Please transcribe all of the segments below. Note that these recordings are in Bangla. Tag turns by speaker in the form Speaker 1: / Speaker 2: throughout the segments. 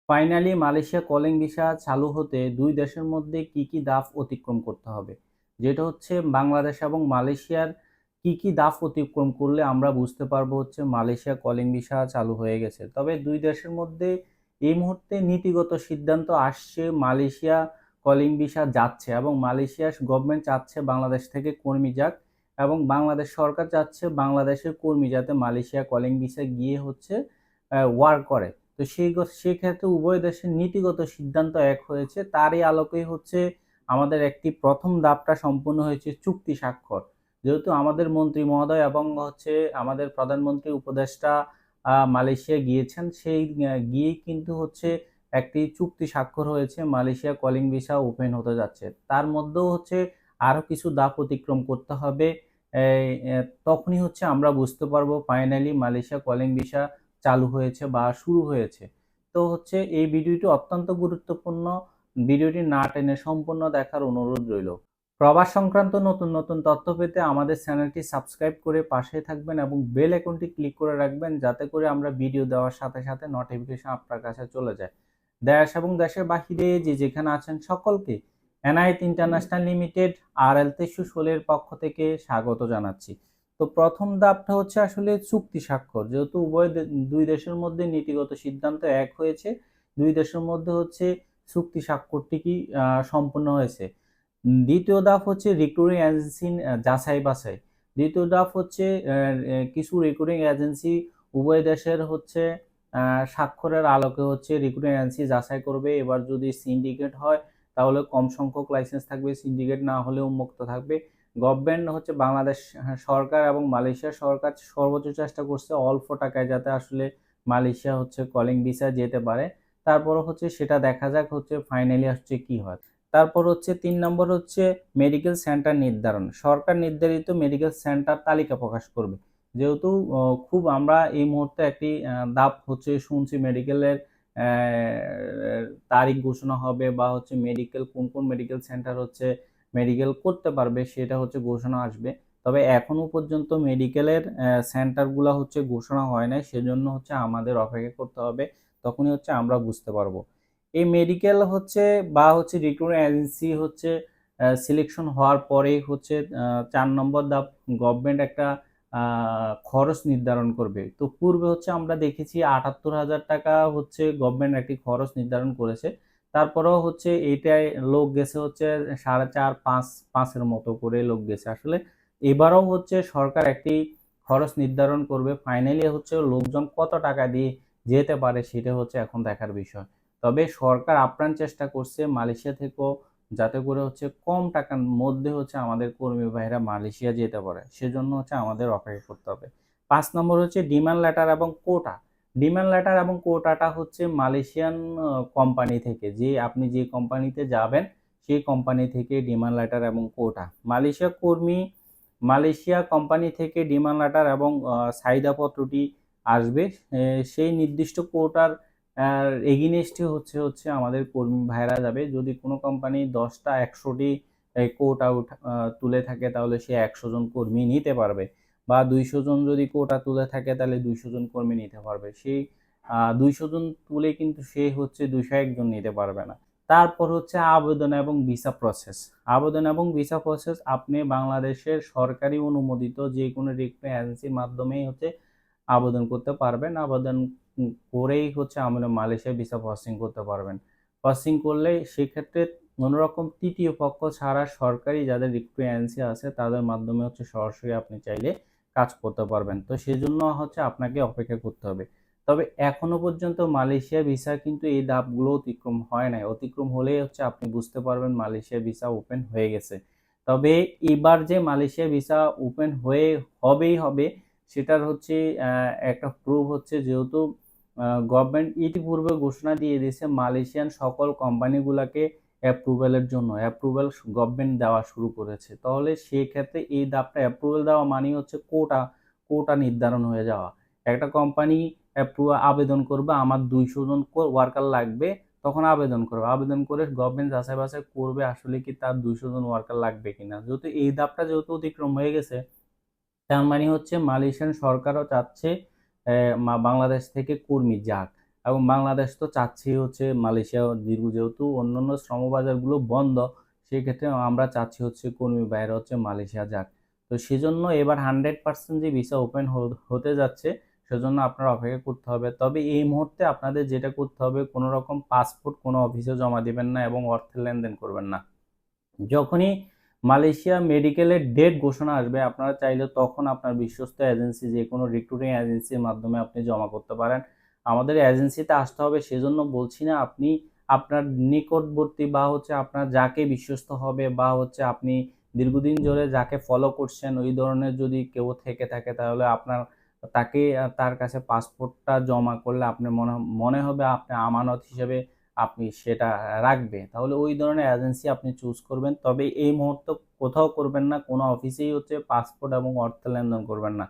Speaker 1: ফাইনালি মালয়েশিয়া কলিং ভিসা চালু হতে দুই দেশের মধ্যে কি কি ধাপ অতিক্রম করতে হবে, যেটা হচ্ছে বাংলাদেশ এবং মালয়েশিয়ার কি কি ধাপ অতিক্রম করলে আমরা বুঝতে পারবো হচ্ছে মালয়েশিয়া কলিং ভিসা চালু হয়ে গেছে। তবে দুই দেশের মধ্যে এই মুহূর্তে নীতিগত সিদ্ধান্ত আসছে মালয়েশিয়া কলিং ভিসা যাচ্ছে এবং মালয়েশিয়া গভর্নমেন্ট চাচ্ছে বাংলাদেশ থেকে কর্মী যাক এবং বাংলাদেশ সরকার চাচ্ছে বাংলাদেশের কর্মী যাতে মালয়েশিয়া কলিং ভিসা গিয়ে হচ্ছে ওয়ার্ক করে। তো সেক্ষেত্রে উভয় দেশের নীতিগত সিদ্ধান্ত এক হয়েছে, তারই আলোকেই হচ্ছে আমাদের একটি প্রথম ধাপটা সম্পূর্ণ হয়েছে চুক্তি স্বাক্ষর। যেহেতু আমাদের মন্ত্রী মহোদয় এবং হচ্ছে আমাদের প্রধানমন্ত্রী উপদেষ্টা মালয়েশিয়া গিয়েছেন, সেই গিয়েই কিন্তু হচ্ছে একটি চুক্তি স্বাক্ষর হয়েছে, মালয়েশিয়া কলিং ভিসা ওপেন হতে যাচ্ছে। তার মধ্যেও হচ্ছে আরো কিছু ধাপ অতিক্রম করতে হবে। তখনই হচ্ছে আমরা বুঝতে পারবো ফাইনালি মালয়েশিয়া কলিং ভিসা চালু হয়েছে বা শুরু হয়েছে। তো হচ্ছে এই ভিডিওটি অত্যন্ত গুরুত্বপূর্ণ, ভিডিওটি না টেনে সম্পূর্ণ দেখার অনুরোধ রইল। প্রবাস সংক্রান্ত নতুন নতুন তথ্য পেতে আমাদের চ্যানেলটি সাবস্ক্রাইব করে পাশে থাকবেন এবং বেল আইকনটি ক্লিক করে রাখবেন, যাতে করে আমরা ভিডিও দেওয়ার সাথে সাথে নোটিফিকেশন আপনার কাছে চলে যায়। দেশ এবং দেশের বাহিরে যে যেখানে আছেন সকলকে এনআইটি ইন্টারন্যাশনাল লিমিটেড RL 2316 এর পক্ষ থেকে স্বাগত জানাচ্ছি। তো প্রথম ধাপটা হচ্ছে আসলে চুক্তি স্বাক্ষর। যেহেতু দুই দেশের মধ্যে নীতিগত সিদ্ধান্ত এক হয়েছে, দুই দেশের মধ্যে হচ্ছে চুক্তি স্বাক্ষরটি কি সম্পূর্ণ হয়েছে। দ্বিতীয় ধাপ হচ্ছে রিক্রুটিং এজেন্সি যাচাই বাছাই। দ্বিতীয় ধাপ হচ্ছে কিছু রিক্রুটিং এজেন্সি উভয় দেশের হচ্ছে স্বাক্ষরের আলোকে হচ্ছে রিক্রুটিং এজেন্সি যাচাই করবে। এবার যদি সিন্ডিকেট হয় তাহলে কম সংখ্যক লাইসেন্স থাকবে, সিন্ডিকেট না হলেও মুক্ত থাকবে। গভর্নমেন্ট হচ্ছে বাংলাদেশ সরকার এবং মালয়েশিয়া সরকার সর্বোচ্চ চেষ্টা করছে অল্প টাকায় যাতে আসলে মালয়েশিয়া হচ্ছে কলিং ভিসা যেতে পারে। তারপর হচ্ছে সেটা দেখা যাক হচ্ছে ফাইনালি হচ্ছে কি হয়। তারপর হচ্ছে 3 নম্বর হচ্ছে মেডিকেল সেন্টার নির্ধারণ। সরকার নির্ধারিত মেডিকেল সেন্টার তালিকা প্রকাশ করবে। যেহেতু খুব আমরা এই মুহূর্তে একটি ধাপ হচ্ছে শুনছি মেডিকেলের তারিখ ঘোষণা হবে বা হচ্ছে মেডিকেল কোন কোন মেডিকেল সেন্টার হচ্ছে মেডিকেল করতে পারবে সেটা হচ্ছে ঘোষণা আসবে। তবে এখনো পর্যন্ত মেডিকেলের সেন্টারগুলো হচ্ছে ঘোষণা হয় নাই, সেজন্য হচ্ছে আমাদের অপেক্ষা করতে হবে, তখনই হচ্ছে আমরা বুঝতে পারবো। এই মেডিকেল হচ্ছে বা হচ্ছে রিক্রুটমেন্ট এজেন্সি হচ্ছে সিলেকশন হওয়ার পরেই হচ্ছে 4 নম্বর ধাপ গভর্নমেন্ট একটা খরচ নির্ধারণ করবে। তো পূর্বে হচ্ছে আমরা দেখেছি 78,000 টাকা হচ্ছে গভর্নমেন্ট একটি খরচ নির্ধারণ করেছে। তারপরেও হচ্ছে এইটাই লোক গেছে হচ্ছে 4.5 5 এর মতো করে লোক গেছে আসলে। এবারও হচ্ছে সরকার একটি খরচ নির্ধারণ করবে, ফাইনালি হচ্ছে লোকজন কত টাকা দিয়ে যেতে পারে সেটা হচ্ছে এখন দেখার বিষয়। তবে সরকার আপ্রাণ চেষ্টা করছে মালয়েশিয়া থেকেও যাতে করে হচ্ছে কম টাকার মধ্যে হচ্ছে আমাদের কর্মী ভাইরা মালয়েশিয়া যেতে পারে, সেজন্য হচ্ছে আমাদের অপেক্ষা করতে হবে। 5 নম্বর হচ্ছে ডিমান্ড লেটার এবং কোটা। ডিমান্ড লেটার এবং কোটাটা হচ্ছে মালয়েশিয়ান কোম্পানি থেকে, যে আপনি যে কোম্পানিতে যাবেন সেই কোম্পানি থেকে ডিমান্ড লেটার এবং কোটা মালয়েশিয়া কোম্পানি থেকে ডিমান্ড লেটার এবং চাহিদাপত্রটি আসবে। সেই নির্দিষ্ট কোটার এগেইনস্টে হচ্ছে হচ্ছে আমাদের কর্মী ভাইরা যাবে। যদি কোনো কোম্পানি 10টা 100টি কোটা তুলে থাকে তাহলে সে 100 জন কর্মী নিতে পারবে, বা 200 জন যদি কোটা তুলে থাকে তাহলে 200 জন কর্মী নিতে পারবে। সেই 200 জন তুলে কিন্তু সে হচ্ছে 201 জন নিতে পারবে না। তারপর হচ্ছে আবেদন এবং ভিসা প্রসেস। আবেদন এবং ভিসা প্রসেস আপনি বাংলাদেশের সরকারি অনুমোদিত যে কোনো রিক্রুটমেন্ট এজেন্সির মাধ্যমেই হচ্ছে আবেদন করতে পারবেন। আবেদন করেই হচ্ছে আমরা মালয়েশিয়া ভিসা প্রসেসিং করতে পারবেন। প্রসেসিং করলে সেক্ষেত্রে কোনোরকম তৃতীয় পক্ষ ছাড়া সরকারি যাদের রিক্রুটমেন্ট এজেন্সি আছে তাদের মাধ্যমে হচ্ছে সরাসরি আপনি চাইলে কাজ করতে পারবেন। তো সেজন্য হচ্ছে আপনাকে অপেক্ষা করতে হবে। তবে এখনো পর্যন্ত মালয়েশিয়া ভিসা কিন্তু এই ধাপগুলো অতিক্রম হয় নাই। অতিক্রম হলেই হচ্ছে আপনি বুঝতে পারবেন মালয়েশিয়া ভিসা ওপেন হয়ে গেছে। তবে এবার যে মালয়েশিয়া ভিসা ওপেন হবেই হবে সেটার হচ্ছে একটা প্রুফ হচ্ছে, যেহেতু গভর্নমেন্ট ইতিপূর্বে ঘোষণা দিয়ে দিয়েছে মালয়েশিয়ান সকল কোম্পানিগুলোকে অ্যাপ্রুভালের জন্য অ্যাপ্রুভাল গভর্নমেন্ট দেওয়া শুরু করেছে। তাহলে সেই ক্ষেত্রে এই ধাপটা অ্যাপ্রুভাল দেওয়া মানে হচ্ছে কোটা নির্ধারণ হয়ে যাওয়া। একটা কোম্পানি আবেদন করবে আমার 200 জন ওয়ার্কার লাগবে, তখন আবেদন করবে, আবেদন করে গভর্নমেন্ট যাচাই বাছাই করবে আসলে কি তার 200 জন ওয়ার্কার লাগবে কিনা। যেহেতু এই ধাপটা যেহেতু অতিক্রম হয়ে গেছে, তার মানে হচ্ছে মালয়েশিয়ান সরকারও চাচ্ছে বাংলাদেশ থেকে কর্মী যাক। এবং বাংলাদেশ তো চাচ্ছেই হচ্ছে মালয়েশিয়া যেহেতু অন্যান্য শ্রমবাজারগুলো বন্ধ, সেক্ষেত্রে আমরা চাচ্ছি হচ্ছে কর্মী বাইরে হচ্ছে মালয়েশিয়া যাক। তো সেজন্য এবার 100% যে ভিসা ওপেন হতে যাচ্ছে, সেজন্য আপনার অপেক্ষা করতে হবে। তবে এই মুহূর্তে আপনাদের যেটা করতে হবে, কোনো রকম পাসপোর্ট কোনো অফিসে জমা দিবেন না এবং অর্থের লেনদেন করবেন না। যখনই মালয়েশিয়া মেডিকেলের ডেট ঘোষণা আসবে, আপনারা চাইলে তখন আপনার বিশ্বস্ত এজেন্সি যে কোনো রিক্রুটিং এজেন্সির মাধ্যমে আপনি জমা করতে পারেন। আমাদের এজেন্সিতে আসতে হবে সেজন্য বলছি না, আপনি আপনার নিকটবর্তী বা হচ্ছে আপনার যাকে বিশ্বস্ত হবে বা হচ্ছে আপনি দীর্ঘদিন ধরে যাকে ফলো করছেন ওই ধরনের যদি কেউ থেকে থাকে, তাহলে আপনার তাকে তার কাছে পাসপোর্টটা জমা করলে আপনার মনে হবে আপনি আমানত হিসেবে আপনি সেটা রাখবে, তাহলে ওই ধরনের এজেন্সি আপনি চুজ করবেন। তবে এই মুহূর্তে কোথাও করবেন না, কোনো অফিসেই হচ্ছে পাসপোর্ট এবং অর্থ লেনদেন করবেন না।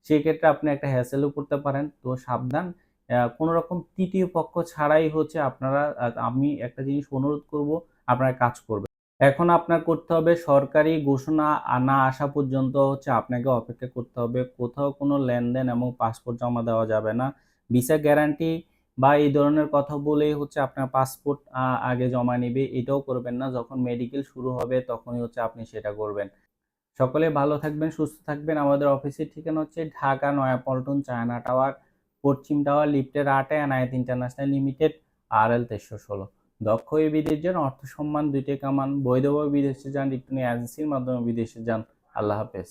Speaker 1: সেক্ষেত্রে আপনি একটা হ্যাসেলও করতে পারেন। তো সাবধান, কোনো রকম তৃতীয় পক্ষ ছাড়াই হচ্ছে আপনারা, আমি একটা জিনিস অনুরোধ করব, আপনারা কাজ করবেন। এখন আপনার করতে হবে সরকারি ঘোষণা না আসা পর্যন্ত হচ্ছে আপনাকে অপেক্ষা করতে হবে। কোথাও কোনো লেনদেন এবং পাসপোর্ট জমা দেওয়া যাবে না। ভিসা গ্যারান্টি বা এই ধরনের কথা বলেই হচ্ছে আপনার পাসপোর্ট আগে জমা নিবে, এটাও করবেন না। যখন মেডিকেল শুরু হবে তখনই হচ্ছে আপনি সেটা করবেন। সকলে ভালো থাকবেন, সুস্থ থাকবেন। আমাদের অফিসের ঠিকানা হচ্ছে ঢাকা নয়াপল্টন, চায়না টাওয়ার, পশ্চিম টাওয়ার, লিফটের 8-এ, এনায়েত ইন্টারন্যাশনাল লিমিটেড, RL 2316। দক্ষ এই বিদেশ যান, অর্থ সম্মান দুইটাই কামান। বৈধভাবে বিদেশে যান, রিক্রুটিং এজেন্সির মাধ্যমে বিদেশে যান। আল্লাহ হাফেজ।